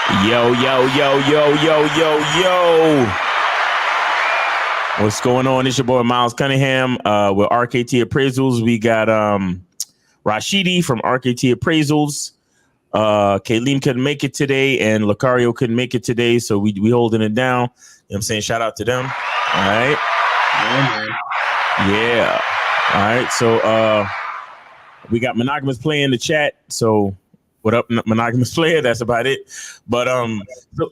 Yo, yo, yo, yo, yo, yo, yo. What's going on? It's your boy Miles Cunningham with RKT Appraisals. We got Rashidi from RKT Appraisals. Kayleen couldn't make it today, and Lucario couldn't make it today, so we holding it down. You know what I'm saying? Shout out to them. All right. Yeah. All right. So we got Monogamous Player in the chat. So what up, Monogamous Player? That's about it. But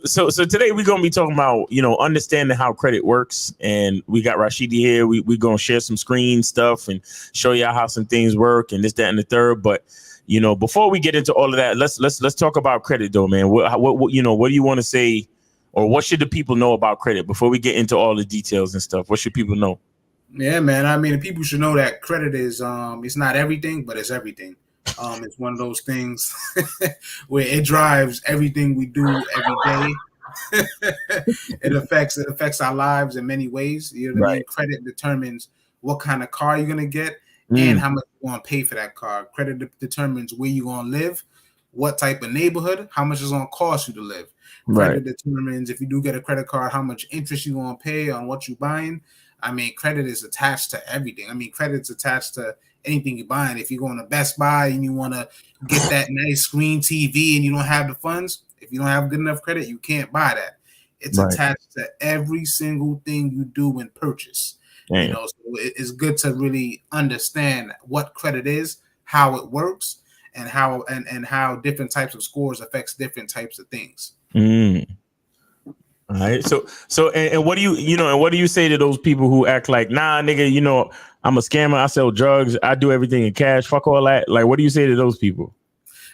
so today we're gonna be talking about, you know, understanding how credit works, and we got Rashidi here. We're gonna share some screen stuff and show y'all how some things work and this, that, and the third. But you know, before we get into all of that, let's talk about credit though, man. What you know, what do you want to say, or what should the people know about credit before we get into all the details and stuff? What should people know? Yeah, man. I mean, people should know that credit is it's not everything, but it's everything. It's one of those things where it drives everything we do every day. it affects our lives in many ways. You know what I mean? Credit determines what kind of car you're gonna get and how much you're gonna pay for that car. Credit determines where you're gonna live, what type of neighborhood, how much it's gonna cost you to live. Credit determines, if you do get a credit card, how much interest you're gonna pay on what you're buying. I mean, credit is attached to everything. I mean, credit's attached to anything you're buying. If you're going to Best Buy and you want to get that nice screen TV and you don't have the funds, if you don't have good enough credit, you can't buy that. It's attached to every single thing you do in purchase. You know, so it's good to really understand what credit is, how it works, and how how different types of scores affects different types of things. All right. So what do you say to those people who act like, nah, nigga, you know, I'm a scammer, I sell drugs, I do everything in cash, fuck all that? Like, what do you say to those people?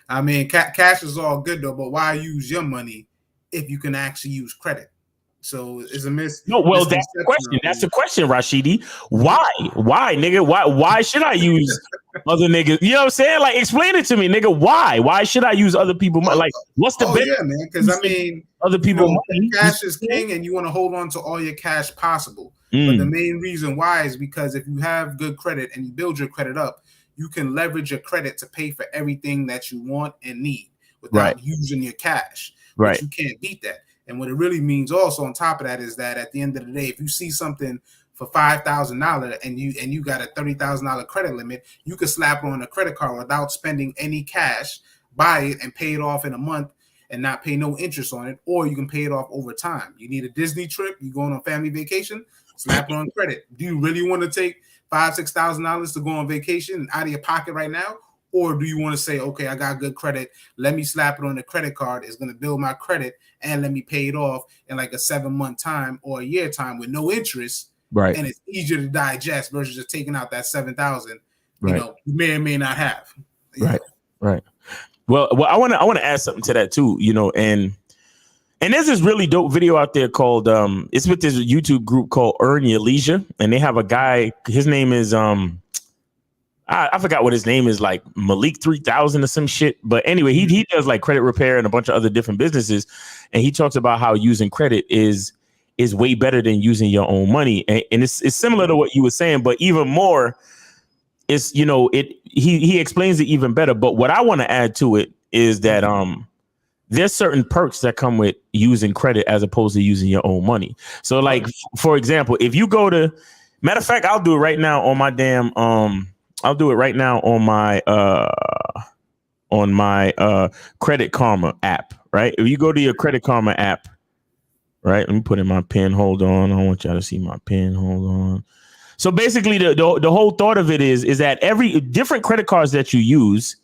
I mean, cash is all good though, but why use your money if you can actually use credit? So it's a No, well, that's the question. That's the question, Rashidi. Why, nigga? Why should I use other niggas? You know what I'm saying? Like, explain it to me, nigga. Why should I use other people? Like, what's the benefit? Yeah, man. Because I mean, other people, cash is king, and you want to hold on to all your cash possible. But the main reason why is because if you have good credit and you build your credit up, you can leverage your credit to pay for everything that you want and need without using your cash. But you can't beat that. And what it really means also on top of that is that at the end of the day, if you see something for $5,000 and you got a $30,000 credit limit, you can slap on a credit card without spending any cash, buy it and pay it off in a month and not pay no interest on it, or you can pay it off over time. You need a Disney trip, you going on a family vacation, slap it on credit. Do you really want to take $5,000-$6,000 to go on vacation out of your pocket right now? Or do you want to say, okay, I got good credit, let me slap it on the credit card, it's going to build my credit, and let me pay it off in like a 7-month time or a year time with no interest, and it's easier to digest versus just taking out that $7,000, you know, you may or may not have. Right. Well, I want to add something to that too, you know, and there's this really dope video out there called it's with this YouTube group called Earn Your Leisure, and they have a guy, his name is I forgot what his name is, like Malik 3000 or some shit. But anyway, he does like credit repair and a bunch of other different businesses. And he talks about how using credit is way better than using your own money. And it's similar to what you were saying, but even more, it's, you know, he explains it even better. But what I want to add to it is that there's certain perks that come with using credit as opposed to using your own money. So like, for example, if you go to, matter of fact, I'll do it right now on my damn I'll do it right now on my Credit Karma app, right? If you go to your Credit Karma app, right? Let me put in my pin. Hold on. I don't want y'all to see my pin. Hold on. So basically the whole thought of it is that every different credit cards that you use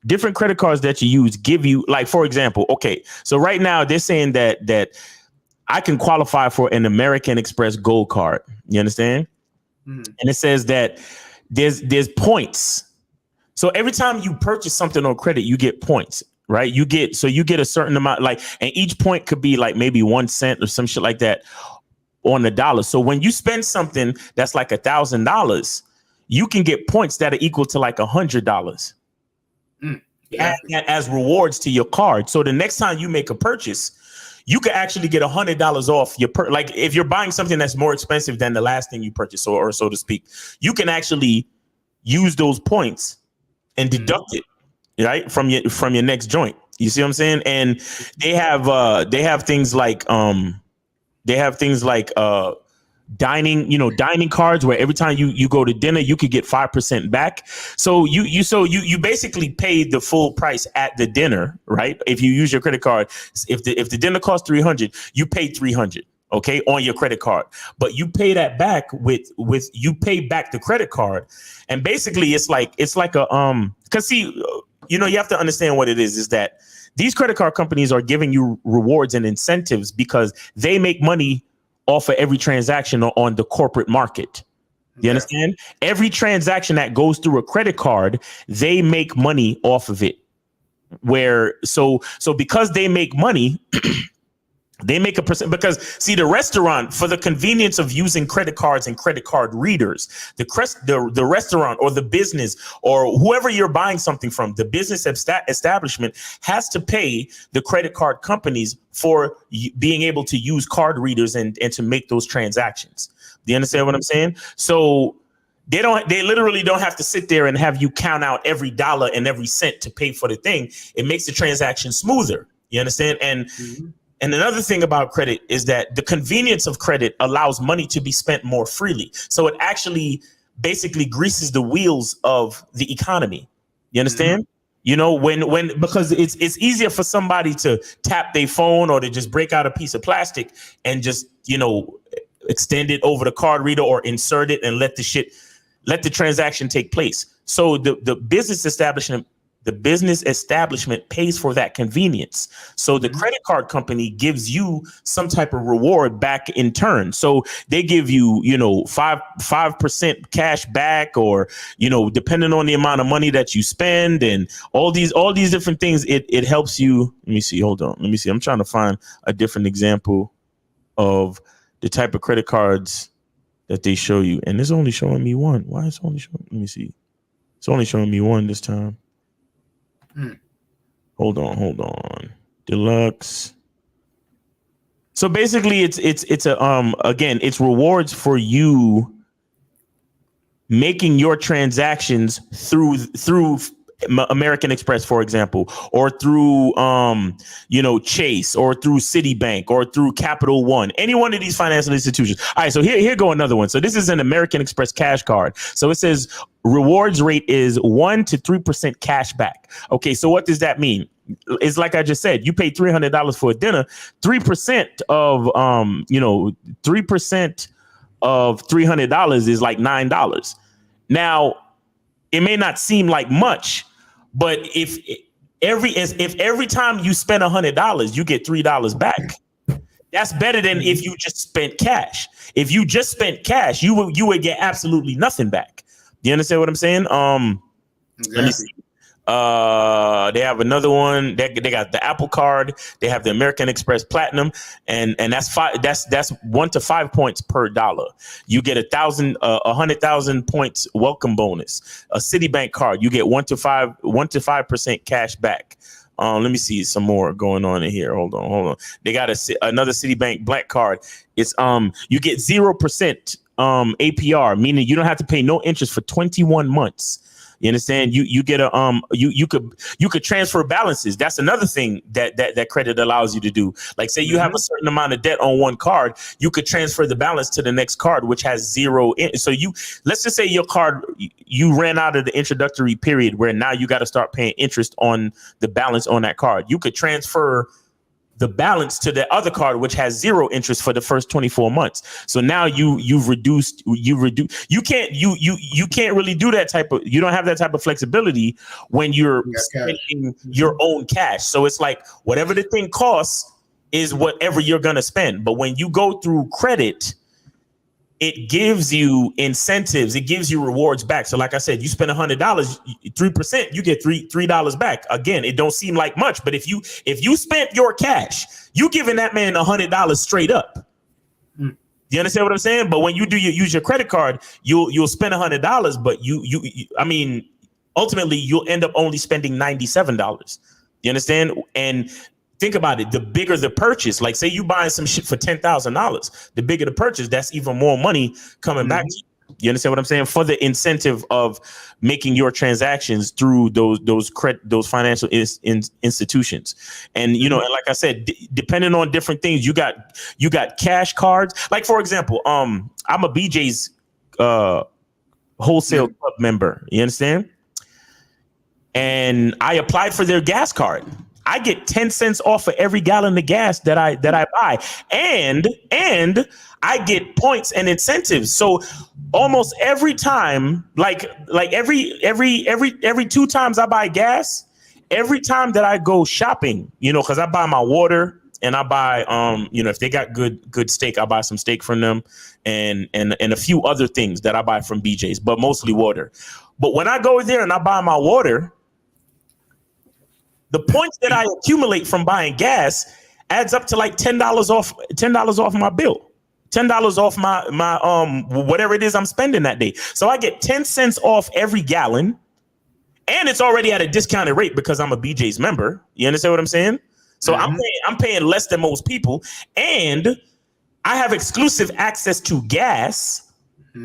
give you, like, for example, okay, so right now they're saying that I can qualify for an American Express Gold card. You understand? And it says that there's points. So every time you purchase something on credit, you get points, right? You get a certain amount, like, and each point could be like maybe 1 cent or some shit like that on the dollar. So when you spend something that's like $1,000, you can get points that are equal to like $100 as rewards to your card. So the next time you make a purchase, you could actually get $100 off your like if you're buying something that's more expensive than the last thing you purchased, or so to speak, you can actually use those points and deduct it, right, from your next joint. You see what I'm saying? And they have things like dining cards where every time you go to dinner, you could get 5% back. So you basically pay the full price at the dinner, right? If you use your credit card, if the dinner costs 300, you pay 300. Okay, on your credit card, but you pay that back with you pay back the credit card, and basically it's like a because see, you have to understand what it is that these credit card companies are giving you rewards and incentives because they make money off of every transaction on the corporate market. You understand? Every transaction that goes through a credit card, they make money off of it. So because they make money. They make a percent because see the restaurant, for the convenience of using credit cards and credit card readers, the restaurant or the business or whoever you're buying something from, the business establishment has to pay the credit card companies for being able to use card readers and to make those transactions. Do you understand what I'm saying? So they literally don't have to sit there and have you count out every dollar and every cent to pay for the thing. It makes the transaction smoother. You understand? And another thing about credit is that the convenience of credit allows money to be spent more freely. So it actually basically greases the wheels of the economy. You understand? When because it's easier for somebody to tap their phone or to just break out a piece of plastic and just, extend it over the card reader or insert it and let the transaction take place. So the business establishment pays for that convenience. So the credit card company gives you some type of reward back in turn. So they give you, 5% cash back, or, depending on the amount of money that you spend and all these different things, it helps you. Let me see. Hold on. Let me see. I'm trying to find a different example of the type of credit cards that they show you. And it's only showing me one. Why is it only showing? Let me see. It's only showing me one this time. Hold on. Deluxe. So basically it's it's rewards for you making your transactions through American Express, for example, or through Chase, or through Citibank, or through Capital One, any one of these financial institutions. All right, so here go another one. So this is an American Express cash card. So it says rewards rate is 1 to 3% cash back. Okay, so what does that mean? It's like I just said, you pay $300 for a dinner. 3% of 3% of $300 is like $9. Now, it may not seem like much, but if every time you spend $100, you get $3 back. That's better than if you just spent cash. If you just spent cash, you would get absolutely nothing back. Do you understand what I'm saying? Exactly. Let me see. They have another one. They got the Apple Card. They have the American Express Platinum, and that's 1 to 5 points per dollar. You get 100,000 points welcome bonus. A Citibank card, you get 1 to 5% cash back. Let me see some more going on in here. Hold on. They got another Citibank Black Card. It's you get 0% APR, meaning you don't have to pay no interest for 21 months. You understand? You get you could transfer balances. That's another thing that credit allows you to do. Like, say you have a certain amount of debt on one card, you could transfer the balance to the next card, which has zero. So let's just say your card, you ran out of the introductory period where now you got to start paying interest on the balance on that card. You could transfer the balance to the other card, which has zero interest for the first 24 months. So now you can't really do that you don't have that type of flexibility when you're spending your own cash. So it's like whatever the thing costs is whatever you're going to spend. But when you go through credit, it gives you incentives. It gives you rewards back. So like I said, you spend $100, 3%, you get $3 back. Again, it don't seem like much, but if you spent your cash, you giving that man $100 straight up. Do you understand what I'm saying? But when you use your credit card, you'll spend $100, but ultimately you'll end up only spending $97. You understand? And think about it. The bigger the purchase, like say you buying some shit for $10,000, the bigger the purchase, that's even more money coming back to you. You understand what I'm saying? For the incentive of making your transactions through those financial institutions, and you know, and like I said, depending on different things, you got cash cards. Like for example, I'm a BJ's wholesale club member. You understand? And I applied for their gas card. I get 10 cents off for every gallon of gas that I buy, and I get points and incentives. So almost every time, like every 2 times I buy gas, every time that I go shopping, you know, because I buy my water and I buy you know, if they got good steak, I buy some steak from them, and a few other things that I buy from BJ's, but mostly water. But when I go there and I buy my water, the points that I accumulate from buying gas adds up to like $10 off my bill, $10 off my whatever it is I'm spending that day. So I get 10 cents off every gallon, and it's already at a discounted rate because I'm a BJ's member. You understand what I'm saying? So I'm paying less than most people, and I have exclusive access to gas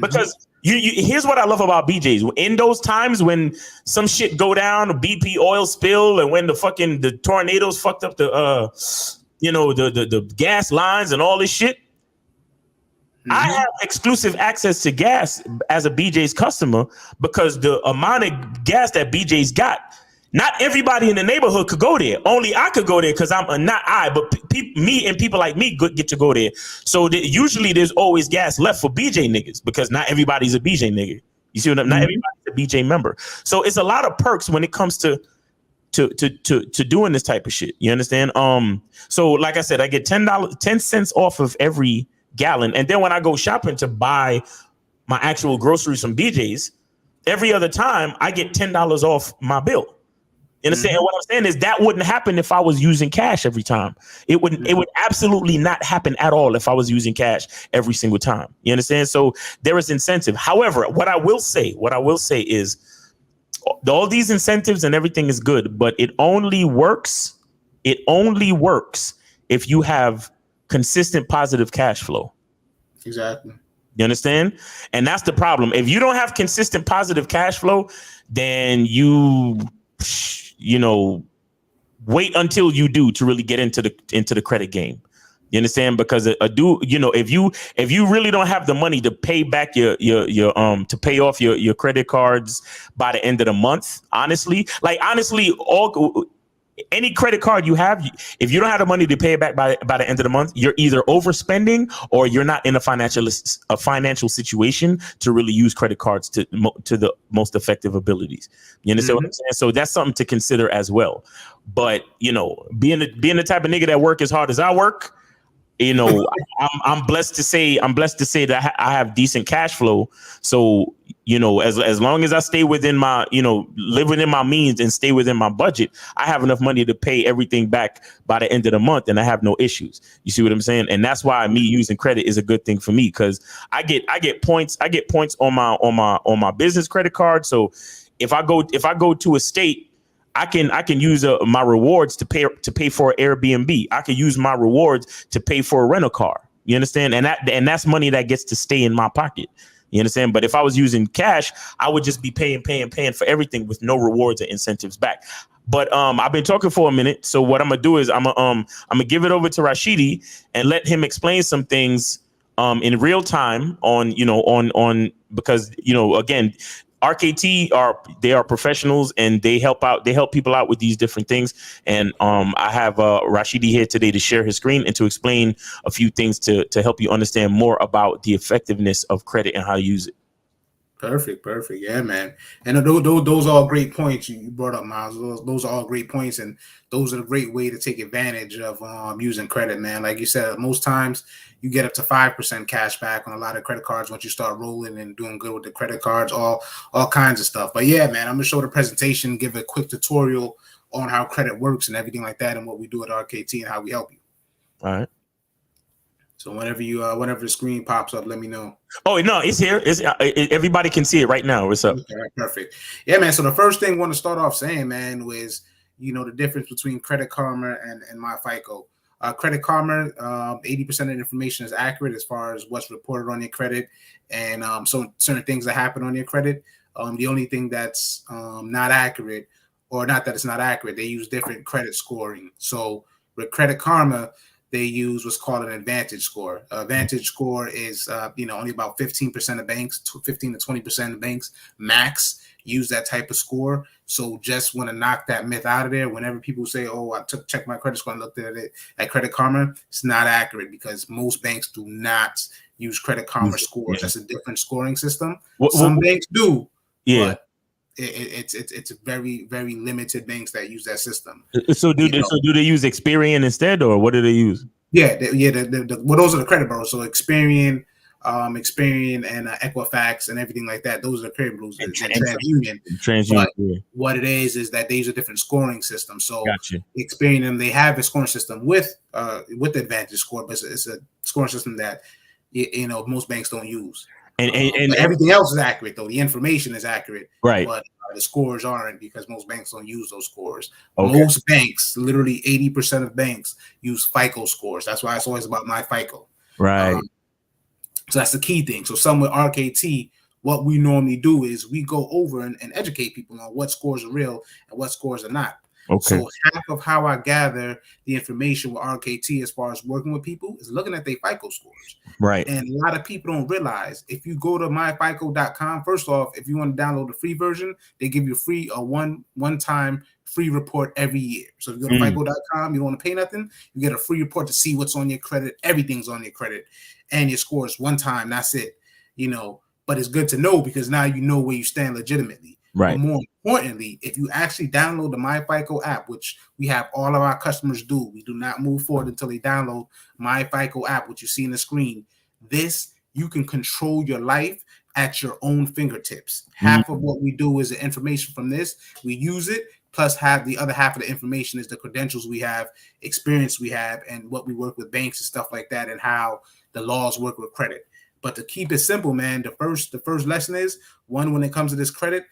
because. Here's what I love about BJ's. In those times when some shit go down, a BP oil spill, and when the tornadoes fucked up the gas lines and all this shit, I have exclusive access to gas as a BJ's customer because the amount of gas that BJ's got, not everybody in the neighborhood could go there. Only I could go there because me and people like me get to go there. So usually there's always gas left for BJ niggas because not everybody's a BJ nigga. You see what I'm? Not everybody's a BJ member. So it's a lot of perks when it comes to doing this type of shit. You understand? So like I said, I get $10 cents off of every gallon, and then when I go shopping to buy my actual groceries from BJ's, every other time I get $10 off my bill. You understand? And what I'm saying is that wouldn't happen if I was using cash every time. It would absolutely not happen at all if I was using cash every single time. You understand? So there is incentive. However, what I will say is all these incentives and everything is good, but it only works if you have consistent positive cash flow. Exactly. You understand? And that's the problem. If you don't have consistent positive cash flow, then you wait until you do to really get into the credit game. You understand? Because if you really don't have the money to pay back your to pay off your credit cards by the end of the month, honestly, any credit card you have, if you don't have the money to pay it back by the end of the month, you're either overspending or you're not in a financial situation to really use credit cards to the most effective abilities. You understand what I'm saying? So that's something to consider as well. But being the type of nigga that work as hard as I work, I'm blessed to say that I have decent cash flow. So as long as I stay within my live within my means and stay within my budget, I have enough money to pay everything back by the end of the month, and I have no issues. You see what I'm saying? And that's why me using credit is a good thing for me, because I get points on my business credit card. So if I go to a state, I can use my rewards to pay for Airbnb. I can use my rewards to pay for a rental car. You understand? And that's money that gets to stay in my pocket. You understand? But if I was using cash, I would just be paying for everything with no rewards or incentives back. But I've been talking for a minute, so what I'm gonna do is I'm gonna give it over to Rashidi and let him explain some things in real time on because again, RKT are professionals, and they help people out with these different things. And I have Rashidi here today to share his screen and to explain a few things to help you understand more about the effectiveness of credit and how to use it. Perfect. Yeah, man. And those are all great points you brought up, Miles. Those are all great points, and those are a great way to take advantage of using credit, man. Like you said, most times you get up to 5% cash back on a lot of credit cards once you start rolling and doing good with the credit cards, all kinds of stuff. But yeah, man, I'm gonna show the presentation, give a quick tutorial on how credit works and everything like that, and what we do at RKT and how we help you. All right. So whenever the screen pops up, let me know. Oh no, it's here. Everybody can see it right now. What's up? Okay, perfect. Yeah, man. So the first thing I want to start off saying, man, was the difference between Credit Karma and MyFICO. Credit Karma, 80% of the information is accurate as far as what's reported on your credit, and so certain things that happen on your credit. The only thing that's not accurate, or not that it's not accurate, they use different credit scoring. So with Credit Karma, they use what's called an Advantage score. Advantage score is only about 15% of banks, 15 to 20% of banks max use that type of score. So just want to knock that myth out of there. Whenever people say, "Oh, I checked my credit score and looked at it at Credit Karma," it's not accurate because most banks do not use Credit Karma scores. That's a different scoring system. Some banks do, but it's very, very limited banks that use that system. So do they use Experian instead, or what do they use? Well, those are the credit bureaus. So Experian, Experian, and Equifax, and everything like that. Those are the credit bureaus. And TransUnion. But what it is that they use a different scoring system. So Experian, they have a scoring system with the Advantage score, but it's a scoring system that most banks don't use. And everything else is accurate, though. The information is accurate, right? But the scores aren't, because most banks don't use those scores. Okay. Most banks, literally 80% of banks, use FICO scores. That's why it's always about my FICO. Right. So that's the key thing. So some with RKT, what we normally do is we go over and educate people on what scores are real and what scores are not. Okay. So half of how I gather the information with RKT as far as working with people is looking at their FICO scores. Right. And a lot of people don't realize, if you go to myfico.com, first off, if you want to download the free version, they give you a one-time free report every year. So if you go to fico.com, you don't want to pay nothing, you get a free report to see what's on your credit. Everything's on your credit and your scores one time. That's it. But it's good to know, because now you know where you stand legitimately. Right. But more importantly, if you actually download the MyFICO app, which we have all of our customers do, we do not move forward until they download MyFICO app, which you see in the screen. You can control your life at your own fingertips. Half of what we do is the information from this. We use it, plus the other half of the information is the credentials we have, experience we have, and what we work with banks and stuff like that, and how the laws work with credit. But to keep it simple, man, the first lesson is, when it comes to this credit,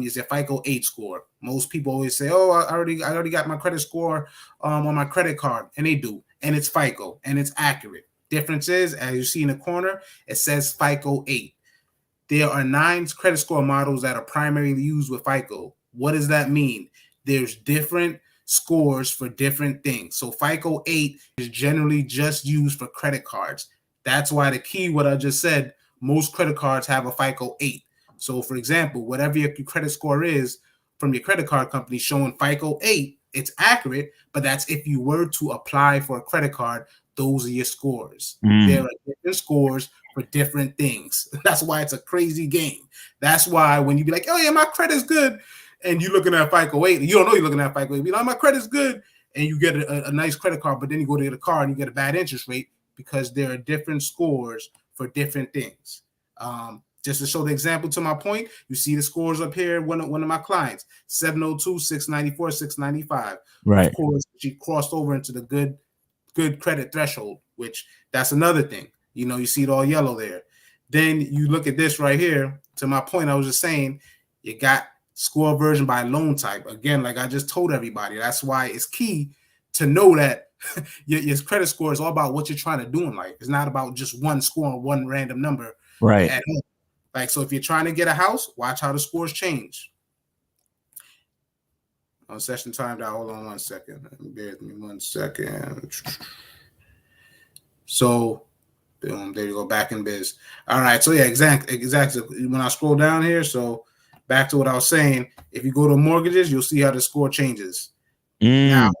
is your FICO 8 score. Most people always say, "Oh, I already got my credit score on my credit card," and they do, and it's FICO, and it's accurate. Difference is, as you see in the corner, it says FICO 8. There are 9 credit score models that are primarily used with FICO. What does that mean? There's different scores for different things. So FICO 8 is generally just used for credit cards. That's why the key, what I just said, most credit cards have a FICO 8. So, for example, whatever your credit score is from your credit card company showing FICO 8, it's accurate, but that's if you were to apply for a credit card, those are your scores. There are different scores for different things. That's why it's a crazy game. That's why when you be like, "Oh yeah, my credit's good," and you're looking at FICO 8, you don't know you're looking at FICO 8, be like, "My credit's good," and you get a nice credit card, but then you go to get a car and you get a bad interest rate, because there are different scores for different things. Just to show the example to my point, you see the scores up here. One of my clients, 702, 694, 695. Right. Of course, she crossed over into the good credit threshold, which that's another thing. You see it all yellow there. Then you look at this right here. To my point, I was just saying, you got score version by loan type. Again, like I just told everybody, that's why it's key to know that your credit score is all about what you're trying to do in life. It's not about just one score on one random number. Right. At home. Like, so if you're trying to get a house, watch how the scores change. On session timed out. Hold on 1 second. Bear with me 1 second. So, boom, there you go, back in biz. All right. So yeah, exactly. When I scroll down here, so back to what I was saying, if you go to mortgages, you'll see how the score changes. Now,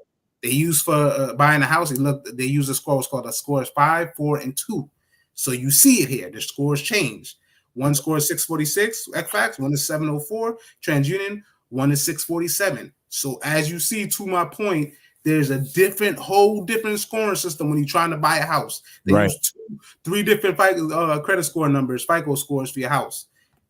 they use for buying a house, they use a score, what's called a score is 5, 4, and 2. So you see it here. The scores change. One score is 646, Equifax, one is 704, TransUnion, one is 647. So as you see, to my point, there's a whole different scoring system when you're trying to buy a house. They use 3 different credit score numbers, FICO scores for your house.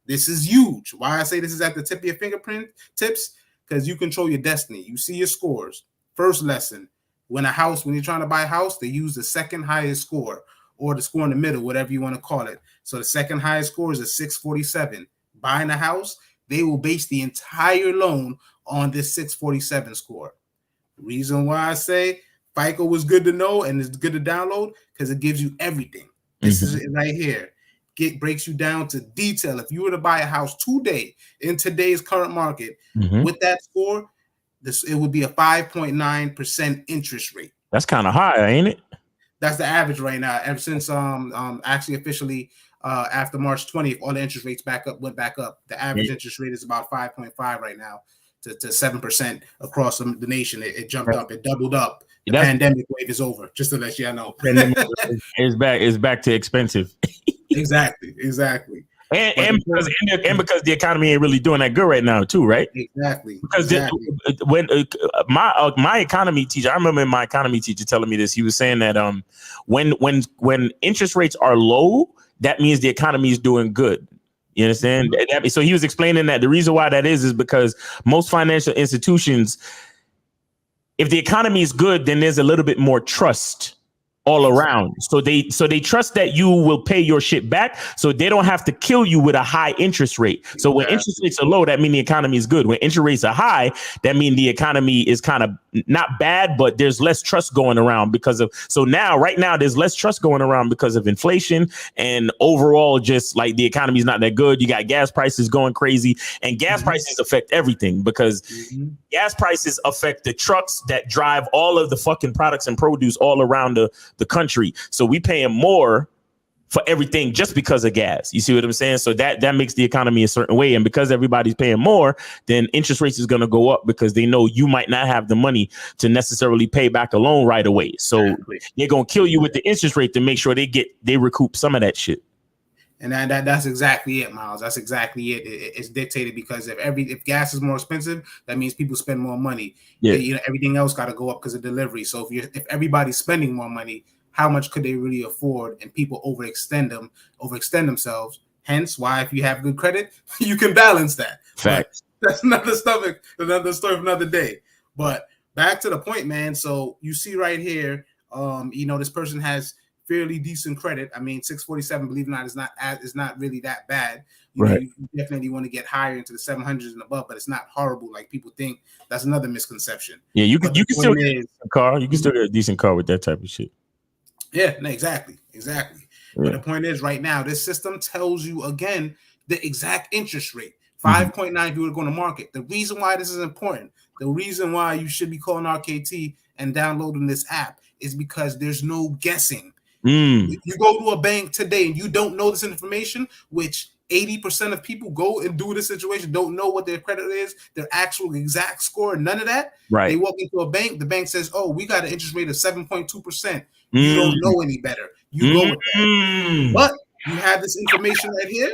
This is huge. Why I say this is at the tip of your fingerprint tips, because you control your destiny. You see your scores. First lesson, when you're trying to buy a house, they use the second highest score, or the score in the middle, whatever you want to call it. So the second highest score is a 647. Buying a house, they will base the entire loan on this 647 score. The reason why I say FICO was good to know and it's good to download because it gives you everything. This is it right here. Breaks you down to detail. If you were to buy a house today in today's current market with that score, it would be a 5.9% interest rate. That's kind of high, ain't it? That's the average right now. Ever since actually officially after March 20th, all the interest rates went back up. The average interest rate is about 5.5 right now to 7% across the nation. It jumped up. It doubled up. The pandemic wave is over. Just to let you know, it's back to expensive. Exactly. And because the economy ain't really doing that good right now, too, right? Exactly. Because when my economy teacher, I remember my economy teacher telling me this. He was saying that when interest rates are low, that means the economy is doing good. You understand? So he was explaining that the reason why that is because most financial institutions, if the economy is good, then there's a little bit more trust all around. So they trust that you will pay your shit back, so they don't have to kill you with a high interest rate. So when interest rates are low, that means the economy is good. When interest rates are high, that means the economy is kind of not bad, but there's less trust going around right now there's less trust going around because of inflation and overall just like the economy is not that good. You got gas prices going crazy, and gas prices affect everything because gas prices affect the trucks that drive all of the fucking products and produce all around the country. So we paying more for everything just because of gas. You see what I'm saying? So that makes the economy a certain way. And because everybody's paying more, then interest rates is going to go up because they know you might not have the money to necessarily pay back a loan right away. So they're going to kill you with the interest rate to make sure they recoup some of that shit. And that's exactly it, Miles. That's exactly it. It's dictated because if gas is more expensive, that means people spend more money. Yeah. Everything else got to go up because of delivery. So if everybody's spending more money, how much could they really afford? And people overextend themselves. Hence why, if you have good credit, you can balance that. Facts. That's another story for another day. But back to the point, man. So you see right here, this person has fairly decent credit. I mean, 647, believe it or not, is not really that bad. You definitely want to get higher into the 700s and above, but it's not horrible like people think. That's another misconception. Yeah, you can still get a decent car. You can still get a decent car with that type of shit. Yeah, no, exactly. Yeah. But the point is, right now, this system tells you again the exact interest rate, 5.9 if you were going to market. The reason why this is important, the reason why you should be calling RKT and downloading this app is because there's no guessing. If you go to a bank today and you don't know this information, which 80% of people go and do this situation, don't know what their credit is, their actual exact score, none of that. Right. They walk into a bank, the bank says, "Oh, we got an interest rate of 7.2%. You don't know any better. You go with that." But you have this information right here,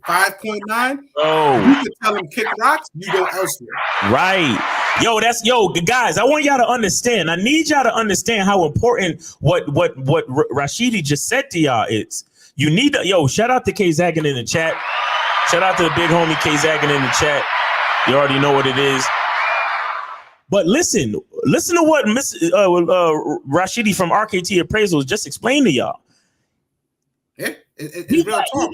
5.9. Oh, you can tell them kick rocks, you go elsewhere. Right. Guys, I want y'all to understand. I need y'all to understand how important what Rashidi just said to y'all is. You need to, shout out to K Zaggin in the chat. Shout out to the big homie K Zaggin in the chat. You already know what it is. But listen to what Miss Rashidi from RKT Appraisals just explained to y'all. Yeah, it's real talk.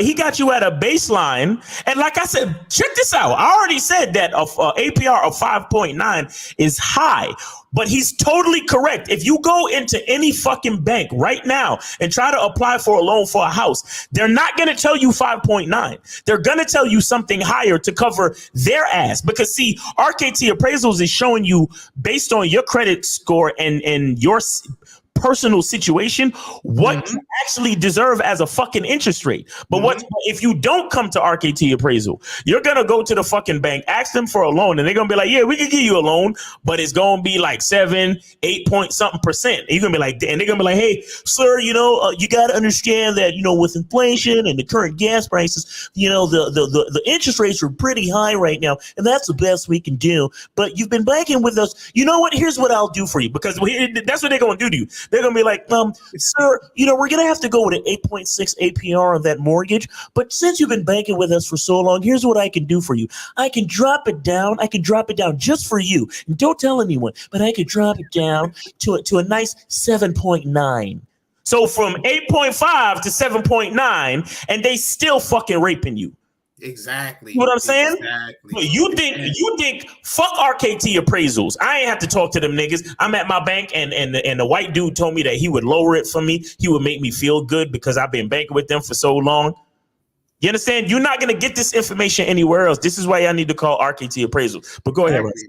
He got you at a baseline, and like I said, check this out. I already said that APR of 5.9 is high, but he's totally correct. If you go into any fucking bank right now and try to apply for a loan for a house, they're not going to tell you 5.9. They're going to tell you something higher to cover their ass. Because see, RKT Appraisals is showing you based on your credit score and your personal situation what you actually deserve as a fucking interest rate. But if you don't come to RKT Appraisal, you're gonna go to the fucking bank, ask them for a loan, and they're gonna be like, yeah, we can give you a loan, but it's gonna be like 7-8 point something percent. And you're gonna be like, and they're gonna be like, hey sir, you gotta understand that with inflation and the current gas prices, the interest rates are pretty high right now, and that's the best we can do. But you've been banking with us. You know what? Here's what I'll do for you, because that's what they're gonna do to you. They're going to be like, sir, we're going to have to go with an 8.6 APR on that mortgage. But since you've been banking with us for so long, here's what I can do for you. I can drop it down. Just for you. And don't tell anyone, but I could drop it down to a nice 7.9. So from 8.5 to 7.9, and they still fucking raping you. Exactly. You know what I'm saying? Exactly. But you think fuck RKT appraisals. I ain't have to talk to them niggas. I'm at my bank and the white dude told me that he would lower it for me. He would make me feel good because I've been banking with them for so long. You understand? You're not gonna get this information anywhere else. This is why I need to call RKT appraisals. But go ahead, Russ.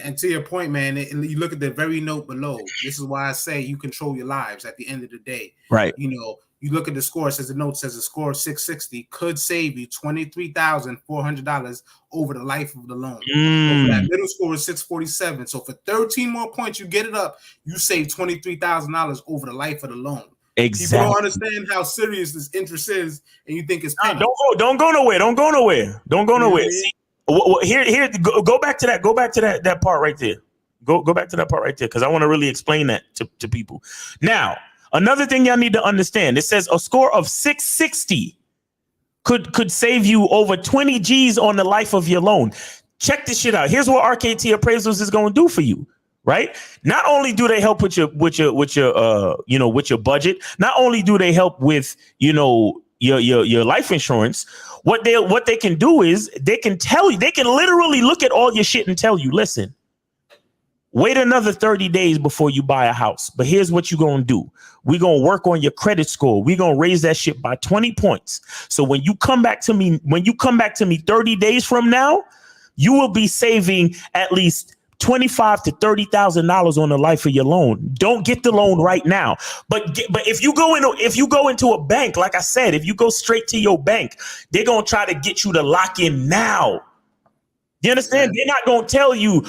And to your point, man, you look at the very note below. This is why I say you control your lives at the end of the day. Right. You know, you look at the score. It says the note says the score of 660 could save you $23,400 over the life of the loan. So that middle score is 647. So for 13 more points, you get it up. You save $23,000 over the life of the loan. Exactly. People don't understand how serious this interest is, and you think it's pennies. Don't go nowhere. Don't go nowhere. Don't go nowhere. See, here, go back to that. Go back to that part right there. Go back to that part right there because I want to really explain that to people. Now, another thing y'all need to understand: it says a score of 660 could save you over 20 G's on the life of your loan. Check this shit out. Here's what RKT appraisals is going to do for you. Right. Not only do they help with your budget. Not only do they help with your life insurance. What they can do is they can tell you, they can literally look at all your shit and tell you, listen, wait another 30 days before you buy a house. But here's what you're going to do. We're going to work on your credit score. We're going to raise that shit by 20 points. So when you come back to me 30 days from now, you will be saving at least $25,000 to $30,000 on the life of your loan. Don't get the loan right now. But if you go into a bank, like I said, if you go straight to your bank, they're going to try to get you to lock in now. You understand? They're not going to tell you,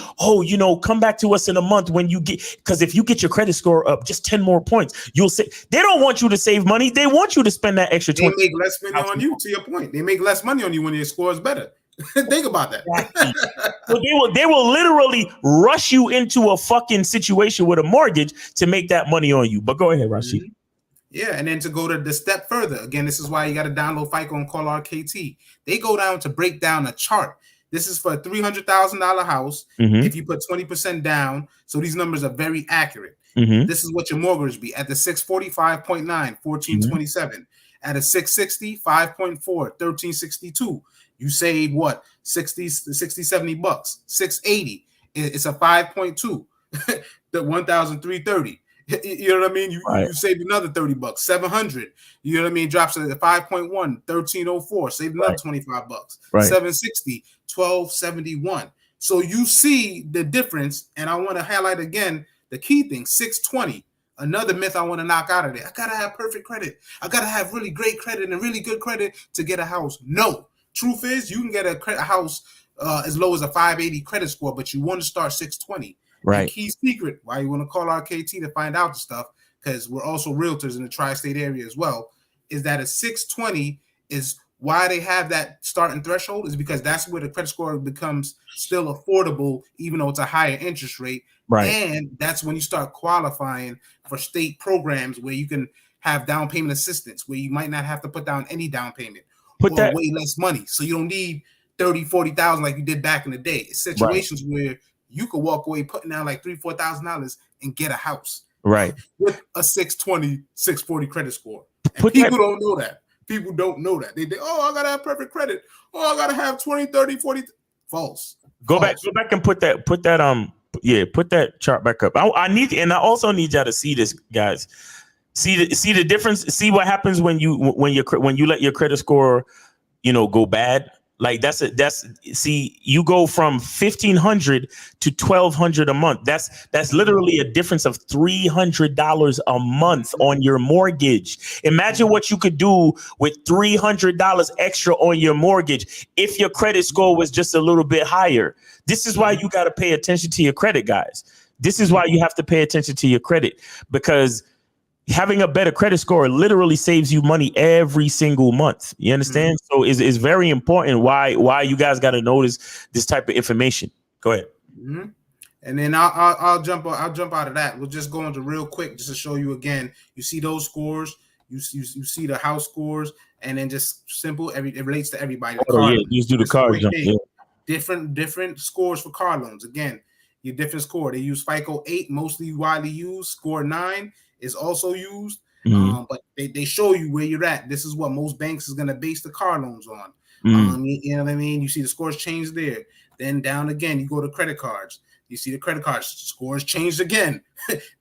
come back to us in a month when you get, because if you get your credit score up just 10 more points, you'll say they don't want you to save money. They want you to spend that extra 20. They make less money on you, to your point. They make less money on you when your score is better. Think about that. So they will literally rush you into a fucking situation with a mortgage to make that money on you. But go ahead, Rashid. Mm-hmm. Yeah, and then to go to the step further, again, this is why you got to download FICO and call RKT. They go down to break down a chart. This is for a $300,000 house. Mm-hmm. If you put 20% down, so these numbers are very accurate. Mm-hmm. This is what your mortgage be at the 645.9, 1427. Mm-hmm. At a 660, 5.4, 1362. You save what? 60, 70 bucks. 680. It's a 5.2. The 1,330. You know what I mean? You save another 30 bucks. 700. You know what I mean? Drops at 5.1, 1304. Save another 25 bucks. 760, 1271. So you see the difference. And I want to highlight again the key thing, 620. Another myth I want to knock out of there. I got to have perfect credit. I got to have really great credit and really good credit to get a house. No. Truth is, you can get a house as low as a 580 credit score, but you want to start 620. Right. The key secret, why you want to call RKT to find out the stuff, because we're also realtors in the tri-state area as well, is that a 620 is why they have that starting threshold, is because that's where the credit score becomes still affordable, even though it's a higher interest rate. Right. And that's when you start qualifying for state programs where you can have down payment assistance, where you might not have to put down any down payment or way less money. So you don't need 30, 40,000 like you did back in the day. It's situations where you could walk away putting down like $3,000, $4,000 and get a house. Right. With a 620, 640 credit score. And people don't know that. People don't know that. They think, I gotta have perfect credit. I gotta have 20, 30, 40. False. Go back and put that chart back up. I also need y'all to see this, guys. See the difference. See what happens when you let your credit score, go bad. Like you go from 1,500 to 1,200 a month. That's literally a difference of $300 a month on your mortgage. Imagine what you could do with $300 extra on your mortgage if your credit score was just a little bit higher. This is why you got to pay attention to your credit, guys. This is why you have to pay attention to your credit, because having a better credit score literally saves you money every single month. You understand? Mm-hmm. So it's very important why you guys got to notice this type of information. Go ahead. Mm-hmm. And then I'll jump out of that. We'll just go into real quick just to show you again. You see those scores. You see the house scores, and then just simple. It relates to everybody. You just do the car jump. Yeah. Different scores for car loans. Again, your different score. They use FICO 8, mostly widely used. Score 9 is also used, but they show you where you're at. This is what most banks is going to base the car loans on. You know what I mean? You see the scores change there. Then down again, you go to credit cards. You see the credit cards scores changed again.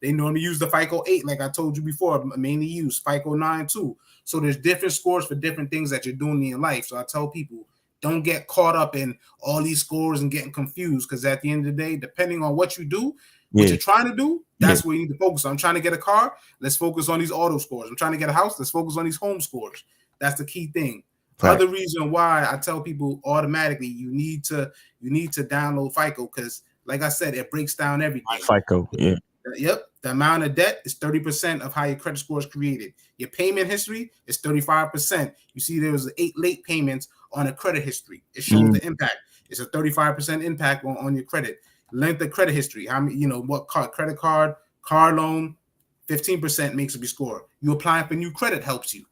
They normally use the FICO 8, like I told you before, mainly use FICO 9 too. So there's different scores for different things that you're doing in your life. So I tell people, don't get caught up in all these scores and getting confused, because at the end of the day, depending on what you do, what you're trying to do, that's where you need to focus on. I'm trying to get a car, let's focus on these auto scores. I'm trying to get a house, let's focus on these home scores. That's the key thing. Right. Other reason why I tell people automatically you need to download FICO, because like I said, it breaks down everything. FICO, yeah. Yep. The amount of debt is 30% of how your credit score is created. Your payment history is 35%. You see there was 8 late payments on a credit history. It shows the impact. It's a 35% impact on your credit. Length of credit history. How many, what card, credit card, car loan, 15% makes up your score. You applying for new credit helps you.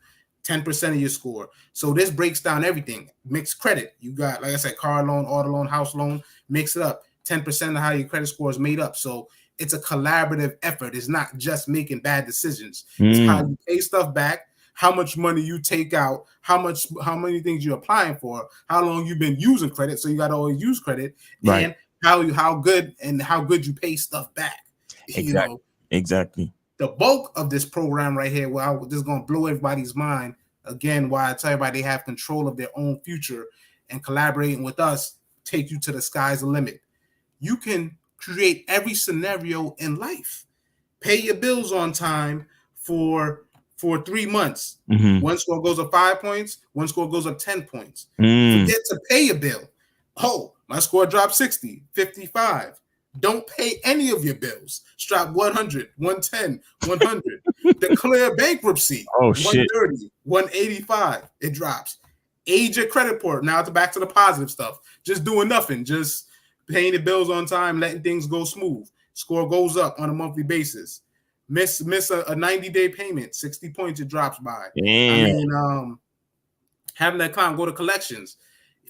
10% of your score. So this breaks down everything. Mixed credit. You got, like I said, car loan, auto loan, house loan, mix it up. 10% of how your credit score is made up. So it's a collaborative effort. It's not just making bad decisions. It's how you pay stuff back, how much money you take out, how many things you're applying for, how long you've been using credit. So you got to always use credit, and how good you pay stuff back. Exactly. Exactly. The bulk of this program right here, this is going to blow everybody's mind. Again, why I tell everybody they have control of their own future, and collaborating with us take you to the sky's the limit. You can create every scenario in life. Pay your bills on time for 3 months. One score goes up 5 points. One score goes up 10 points. Forget to pay a bill. Oh, my score dropped 60, 55. Don't pay any of your bills. Drop 100, 110, 100. Declare bankruptcy. Oh, shit. 130, 185. It drops. Age your credit report. Now it's back to the positive stuff. Just doing nothing. Just paying the bills on time, letting things go smooth. Score goes up on a monthly basis. Miss a 90-day payment, 60 points it drops by. Damn. I mean, having that client go to collections,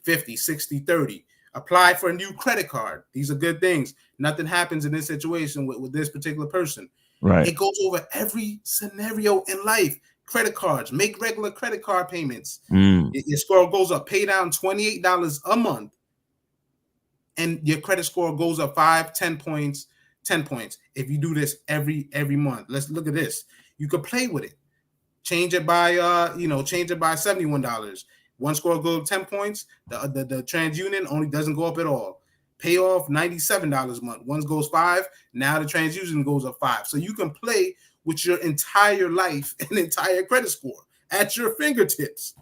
50, 60, 30. Apply for a new credit card. These are good things. Nothing happens in this situation with this particular person. Right. It goes over every scenario in life. Credit cards, make regular credit card payments. Your score goes up. Pay down $28 a month, and your credit score goes up 5, 10 points, 10 points. If you do this every month. Let's look at this. You could play with it. Change it by $71. One score goes up 10 points. The TransUnion only doesn't go up at all. Pay off $97 a month. One goes 5. Now the TransUnion goes up 5. So you can play with your entire life and entire credit score at your fingertips.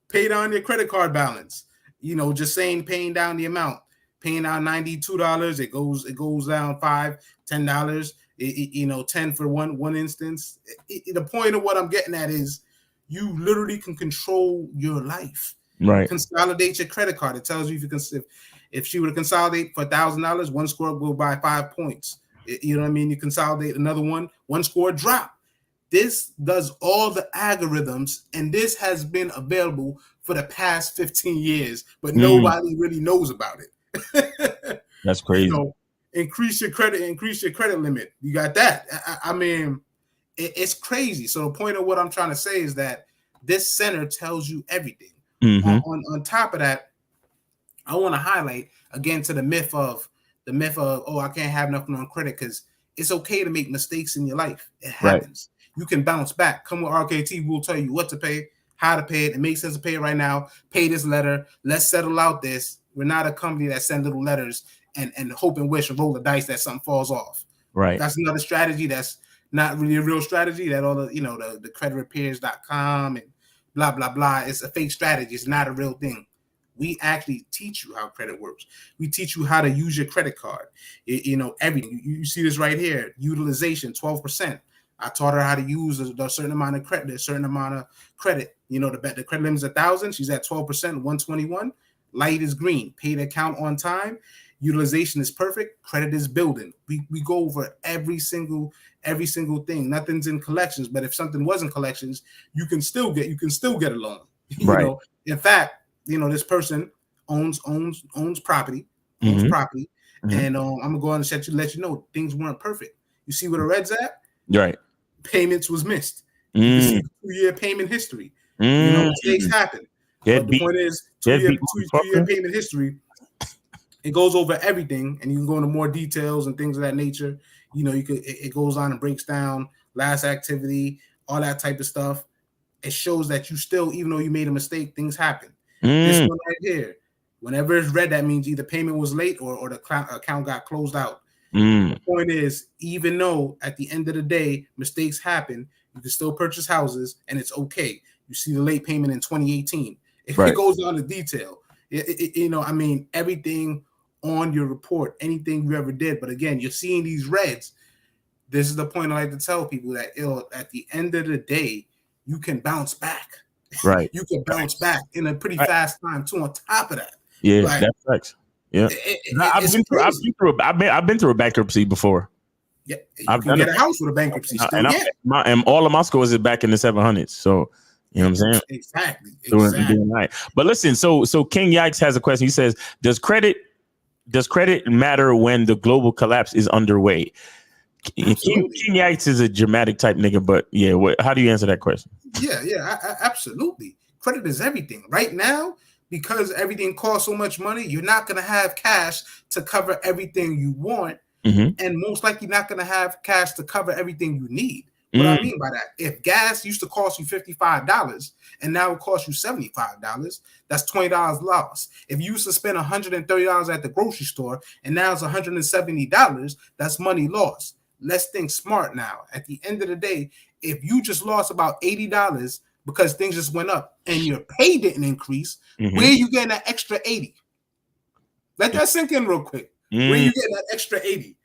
Pay down your credit card balance. Just paying down the amount. Paying out $92, it goes down $5, $10. 10 for one instance. The point of what I'm getting at is you literally can control your life. Right. Consolidate your credit card. It tells you if she were to consolidate for $1,000, one score will buy 5 points. You know what I mean? You consolidate another one score drop. This does all the algorithms, and this has been available for the past 15 years, but nobody really knows about it. That's crazy. Increase your credit limit. You got that. I mean, it's crazy. So the point of what I'm trying to say is that this center tells you everything. On top of that, I want to highlight again to the myth of I can't have nothing on credit, because it's okay to make mistakes in your life. It happens. Right. You can bounce back. Come with RKT. We'll tell you what to pay, how to pay it. It makes sense to pay it right now. Pay this letter. Let's settle out this. We're not a company that send little letters and hope and wish and roll the dice that something falls off. Right. That's another strategy. That's not really a real strategy. That all the creditrepairs.com and blah blah blah. It's a fake strategy. It's not a real thing. We actually teach you how credit works. We teach you how to use your credit card. Everything. You see this right here. Utilization, 12%. I taught her how to use a certain amount of credit, The credit limit is 1,000. She's at 12%, 121. Light is green. Pay the account on time. Utilization is perfect. Credit is building. We go over every single thing. Nothing's in collections, but if something was in collections, you can still get a loan. Right. In fact, this person owns property, and I'm gonna go on and let you know things weren't perfect. You see where the red's at? Right. Payments was missed. You see 2-year payment history. Mistakes happen. But the point is, two-year payment history. It goes over everything, and you can go into more details and things of that nature. You know, it goes on and breaks down last activity, all that type of stuff. It shows that you still, even though you made a mistake, things happen. This one right here, whenever it's red, that means either payment was late or the account got closed out. The point is, even though at the end of the day mistakes happen, you can still purchase houses, and it's okay. You see the late payment in 2018. It goes on to detail. You know, I mean, everything on your report, anything you ever did. But again, you're seeing these reds. This is the point I like to tell people that at the end of the day, you can bounce back. Right. You can bounce back in a pretty fast time too. On top of that, yeah, like, that's facts. Yeah, I've been through a bankruptcy before. Yeah, you can get a house with a bankruptcy. And all of my scores are back in the 700s. So. You know what I'm saying? Exactly. Doing right. But listen, so King Yikes has a question. He says, Does credit matter when the global collapse is underway? King Yikes is a dramatic type nigga, but yeah, how do you answer that question? Yeah, absolutely. Credit is everything. Right now, because everything costs so much money, you're not going to have cash to cover everything you want, and most likely not going to have cash to cover everything you need. What I mean by that, if gas used to cost you $55 and now it costs you $75, that's $20 lost. If you used to spend $130 at the grocery store and now it's $170, that's money lost. Let's think smart now. At the end of the day, if you just lost about $80 because things just went up and your pay didn't increase, where are you getting that extra 80? Let that sink in real quick. Where are you getting that extra 80?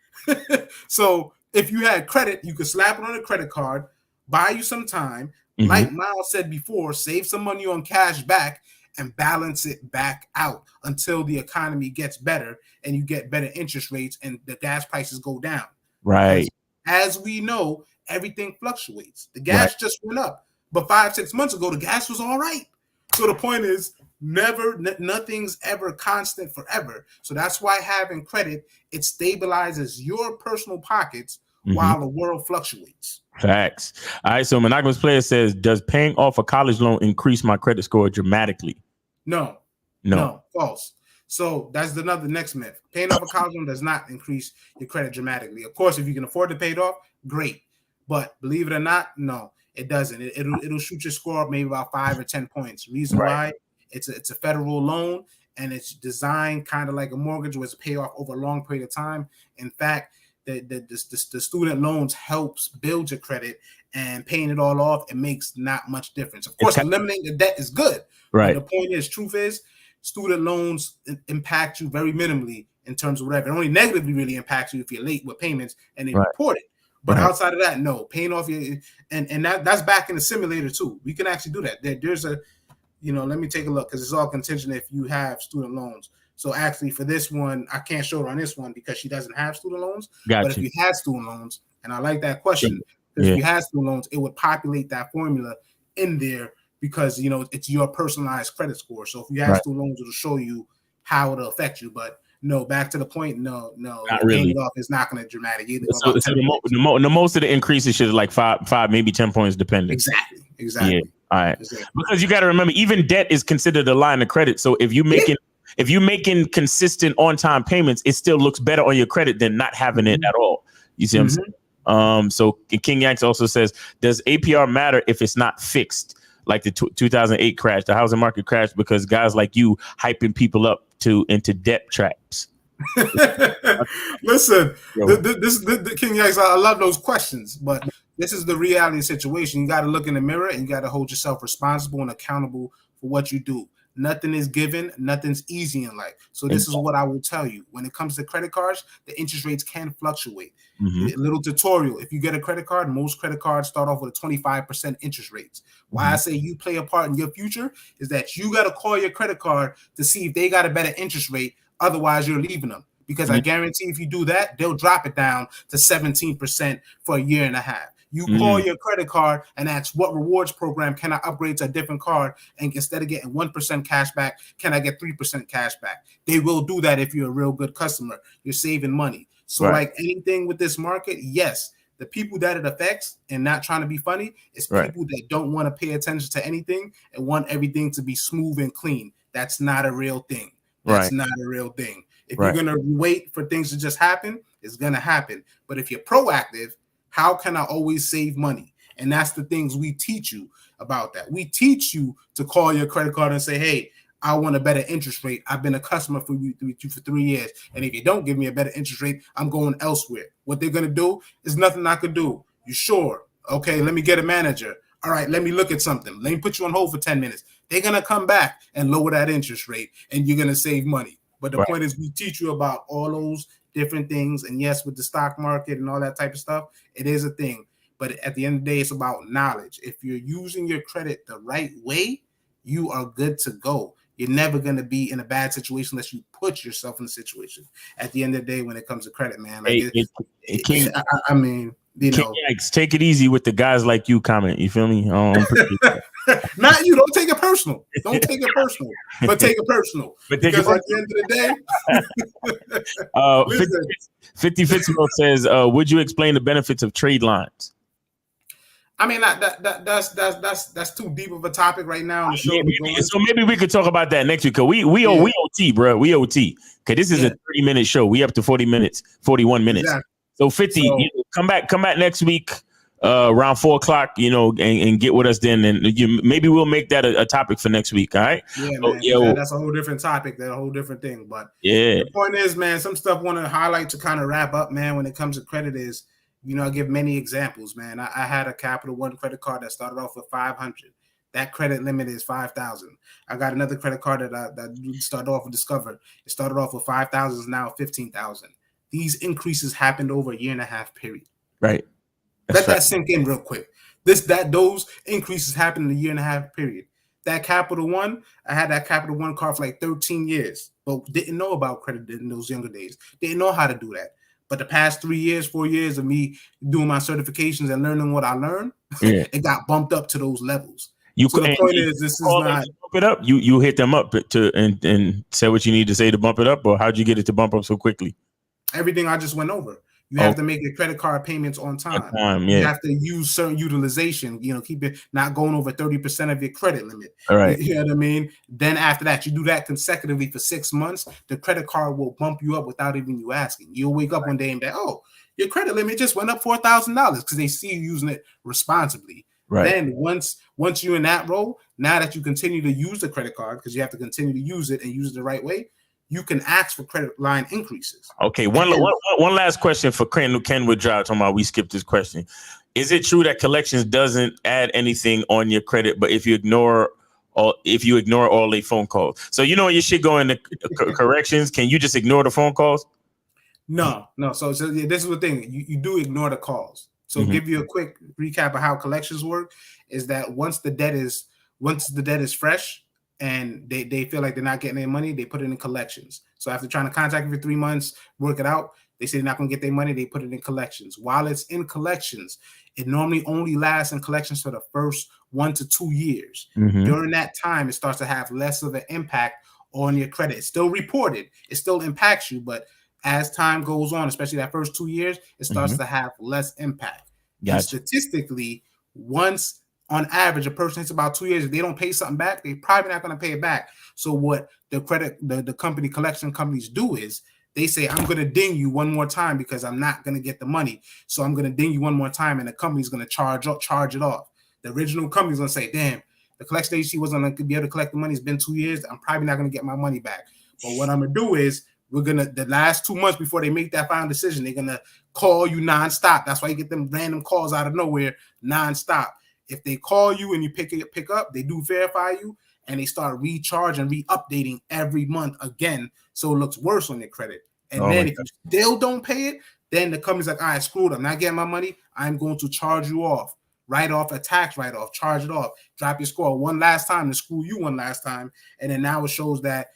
So if you had credit, you could slap it on a credit card, buy you some time. Like Miles said before, save some money on cash back and balance it back out until the economy gets better and you get better interest rates and the gas prices go down. Right. Because as we know, everything fluctuates. The gas just went up, but 5-6 months ago, the gas was all right. So the point is, nothing's ever constant forever. So that's why having credit, it stabilizes your personal pockets while the world fluctuates. Facts. All right. So Monogamous Player says, does paying off a college loan increase my credit score dramatically? No, false. So that's another next myth. Paying off a college loan does not increase your credit dramatically. Of course, if you can afford to pay it off, great. But believe it or not, no, it doesn't. It'll shoot your score up maybe about 5 or 10 points. Reason why? It's a federal loan and it's designed kind of like a mortgage where it's pay off over a long period of time. In fact, the student loans helps build your credit, and paying it all off, it makes not much difference. Of course, eliminating the debt is good. Right. But the point is, truth is, student loans impact you very minimally in terms of whatever. It only negatively really impacts you if you're late with payments and they report it. But outside of that, no. Paying off your and that's back in the simulator too. We can actually do that. There's a, let me take a look because it's all contingent if you have student loans. So actually, for this one, I can't show her on this one because she doesn't have student loans. But if you had student loans, and I like that question, because if you had student loans, it would populate that formula in there because it's your personalized credit score. So if you have student loans, it'll show you how it'll affect you. But no, back to the point, no, not really. It off is not going to dramatic either. So the most of the increases should like five, maybe 10 points, depending. Exactly. Yeah. All right. Exactly. Because you got to remember, even debt is considered a line of credit. So if you making if you're making consistent on-time payments, it still looks better on your credit than not having it at all. You see what I'm saying? So King Yanks also says, does APR matter if it's not fixed? Like the 2008 crash, the housing market crashed because guys like you hyping people up into debt traps. Listen, the King Yanks, I love those questions, but this is the reality situation. You got to look in the mirror and you got to hold yourself responsible and accountable for what you do. Nothing is given. Nothing's easy in life. So this is what I will tell you. When it comes to credit cards, the interest rates can fluctuate. A little tutorial. If you get a credit card, most credit cards start off with a 25% interest rates. Why I say you play a part in your future is that you got to call your credit card to see if they got a better interest rate. Otherwise, you're leaving them. Because I guarantee if you do that, they'll drop it down to 17% for a year and a half. You call your credit card and ask what rewards program can I upgrade to a different card, and instead of getting 1% cash back, can I get 3% cash back? They will do that if you're a real good customer. You're saving money. So like anything with this market, yes, The people that it affects, and not trying to be funny, is people that don't want to pay attention to anything and want everything to be smooth and clean. That's not a real thing. That's not a real thing. If you're going to wait for things to just happen, it's going to happen. But if you're proactive, how can I always save money? And that's the things we teach you about that. We teach you to call your credit card and say, hey, I want a better interest rate. I've been a customer for you for 3 years. And if you don't give me a better interest rate, I'm going elsewhere. What they're going to do is nothing I could do. You sure? Okay, let me get a manager. All right, let me look at something. Let me put you on hold for 10 minutes. They're going to come back and lower that interest rate, and you're going to save money. But the point is we teach you about all those different things. And yes, with the stock market and all that type of stuff, it is a thing. But at the end of the day, it's about knowledge. If you're using your credit the right way, you are good to go. You're never going to be in a bad situation unless you put yourself in a situation. At the end of the day, when it comes to credit, man, like I mean, you know, take it easy with the guys like you comment. You feel me? Not you. Don't take it personal. Don't take it personal. But take it personal. Because at the end of the day, 50 Fitzgerald says, "Would you explain the benefits of trade lines?" I mean, that's too deep of a topic right now. On the show so maybe we could talk about that next week. Cause we OT, bro. We OT. Cause this is a 30-minute show. We up to 41 minutes. Exactly. So 50, you know, come back next week around 4:00. You know, and get with us then, and maybe we'll make that a topic for next week. All right. Yeah, man. That's a whole different topic. That's a whole different thing. But the point is, man, some stuff I want to highlight to kind of wrap up, man. When it comes to credit, is you know, I give many examples, man. I had a Capital One credit card that started off with $500. That credit limit is $5,000. I got another credit card that started off with Discover. It started off with $5,000, is now $15,000. These increases happened over a 1.5 year period. Right. Let that sink in real quick. Those increases happened in a 1.5 year period. That Capital One, I had that Capital One card for like 13 years, but didn't know about credit in those younger days. Didn't know how to do that. But the past 3 years, 4 years of me doing my certifications and learning what I learned, it got bumped up to those levels. The point is, this is not bump it up. You hit them up and say what you need to say to bump it up, or how'd you get it to bump up so quickly? Everything I just went over. You have to make your credit card payments on time. You have to use certain utilization, you know, keep it not going over 30% of your credit limit. All right. You know what I mean? Then after that, you do that consecutively for 6 months, the credit card will bump you up without even you asking. You'll wake up one day and be, oh, your credit limit just went up $4,000 because they see you using it responsibly. Right. Then once you're in that role, now that you continue to use the credit card, because you have to continue to use it and use it the right way, you can ask for credit line increases. Okay, one last question for Kenwood Drive. Talking about we skipped this question. Is it true that collections doesn't add anything on your credit, but if you ignore all the phone calls, so you know your shit going to corrections, can you just ignore the phone calls? No. So this is the thing. You do ignore the calls. So give you a quick recap of how collections work. Is that once the debt is fresh, and they feel like they're not getting their money, they put it in collections. So after trying to contact you for 3 months, work it out, they say they're not going to get their money, they put it in collections. While it's in collections, it normally only lasts in collections for the first 1 to 2 years. During that time, it starts to have less of an impact on your credit. It's still reported. It still impacts you, but as time goes on, especially that first 2 years, it starts to have less impact. Gotcha. And statistically, once on average, a person hits about 2 years, if they don't pay something back, they're probably not going to pay it back. So what the collection companies do is they say, I'm going to ding you one more time because I'm not going to get the money. So I'm going to ding you one more time, and the company's going to charge it off. The original company's going to say, damn, the collection agency wasn't going to be able to collect the money. It's been 2 years. I'm probably not going to get my money back. But what I'm going to do is the last 2 months before they make that final decision, they're going to call you nonstop. That's why you get them random calls out of nowhere nonstop. If they call you and you pick up, they do verify you, and they start recharging, re-updating every month again, so it looks worse on your credit. And then if you still don't pay it, then the company's like, all right, screw it, I'm not getting my money. I'm going to charge you off, write off a tax write-off, charge it off, drop your score one last time to screw you one last time, and then now it shows that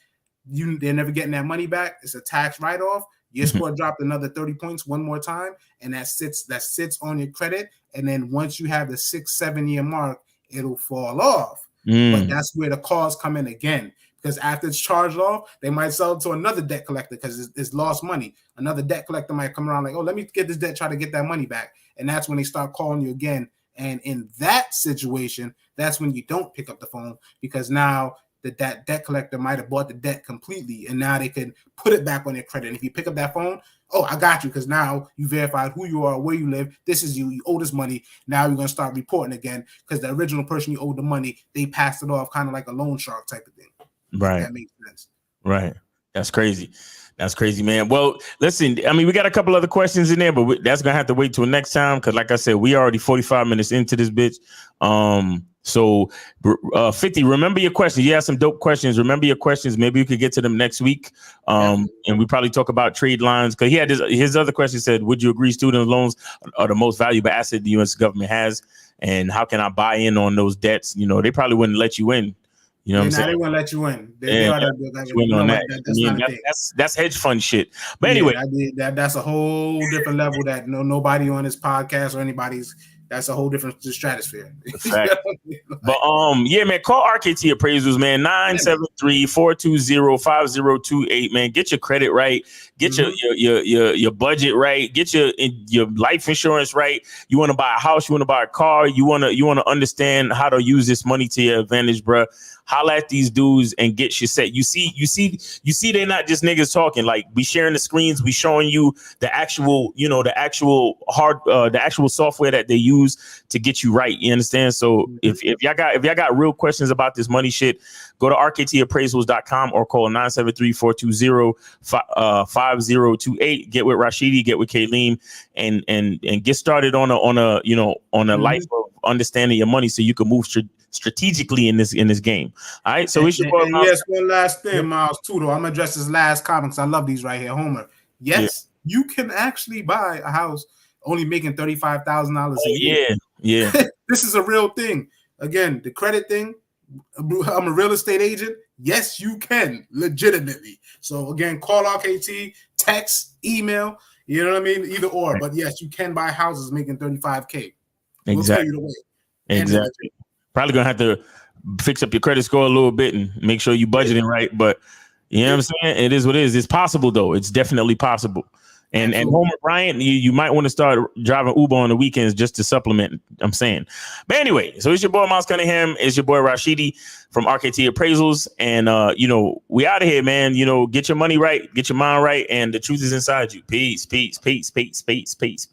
they're never getting that money back. It's a tax write-off. Your score dropped another 30 points one more time, and that sits on your credit. And then once you have the 6-7 year mark, it'll fall off. But that's where the calls come in again, because after it's charged off, they might sell it to another debt collector because it's lost money. Another debt collector might come around like, oh, let me get this debt, try to get that money back. And that's when they start calling you again. And in that situation, that's when you don't pick up the phone, because now that debt collector might have bought the debt completely, and now they can put it back on their credit. And if you pick up that phone, oh, I got you, because now you verified who you are, where you live. This is you. You owe this money. Now you're going to start reporting again, because the original person you owed the money, they passed it off, kind of like a loan shark type of thing. Right. That makes sense. Right. That's crazy. That's crazy, man. Well, listen, I mean, we got a couple other questions in there, but that's going to have to wait till next time, because like I said, we already 45 minutes into this bitch. So 50, remember your questions. You have some dope questions. Remember your questions. Maybe we could get to them next week. And we probably talk about trade lines, because he had his other question said, would you agree student loans are the most valuable asset the U.S. government has? And how can I buy in on those debts? You know, they probably wouldn't let you in. You know what I'm saying? They won't let you in. That's hedge fund shit. But anyway, that's a whole different level that nobody on this podcast or anybody's. That's a whole different stratosphere. But yeah, man, call RKT Appraisals, man. 973-420-5028, man. Get your credit right. Get your budget right. Get your life insurance right. You want to buy a house, you want to buy a car, you want to understand how to use this money to your advantage, bro. Holla at these dudes and get shit set. You see, they're not just niggas talking. Like, we sharing the screens, we showing you the actual, the actual software that they use to get you right. You understand? So if y'all got real questions about this money shit, go to rktappraisals.com or call 973-420-5028. Get with Rashidi, get with Kaleem, and get started on a life of understanding your money, so you can move strategically in this game. All right, so we should go. Yes, one last thing, Miles, too, though. I'm gonna address this last comment because I love these right here. Homer, yes, you can actually buy a house only making $35,000 a year. Yeah. This is a real thing. Again, the credit thing. I'm a real estate agent. Yes, you can, legitimately. So again, call RKT, text, email. You know what I mean? Either or. Right. But yes, you can buy houses making $35K. We'll tell you the way. Exactly. Probably gonna have to fix up your credit score a little bit and make sure you budgeting right. But you know what I'm saying? It is what it is. It's possible, though. It's definitely possible. And Homer Bryant, you might want to start driving Uber on the weekends just to supplement. I'm saying. But anyway, so it's your boy Miles Cunningham. It's your boy Rashidi from RKT Appraisals. And we out of here, man. Get your money right, get your mind right, and the truth is inside you. Peace, peace, peace, peace, peace, peace, peace.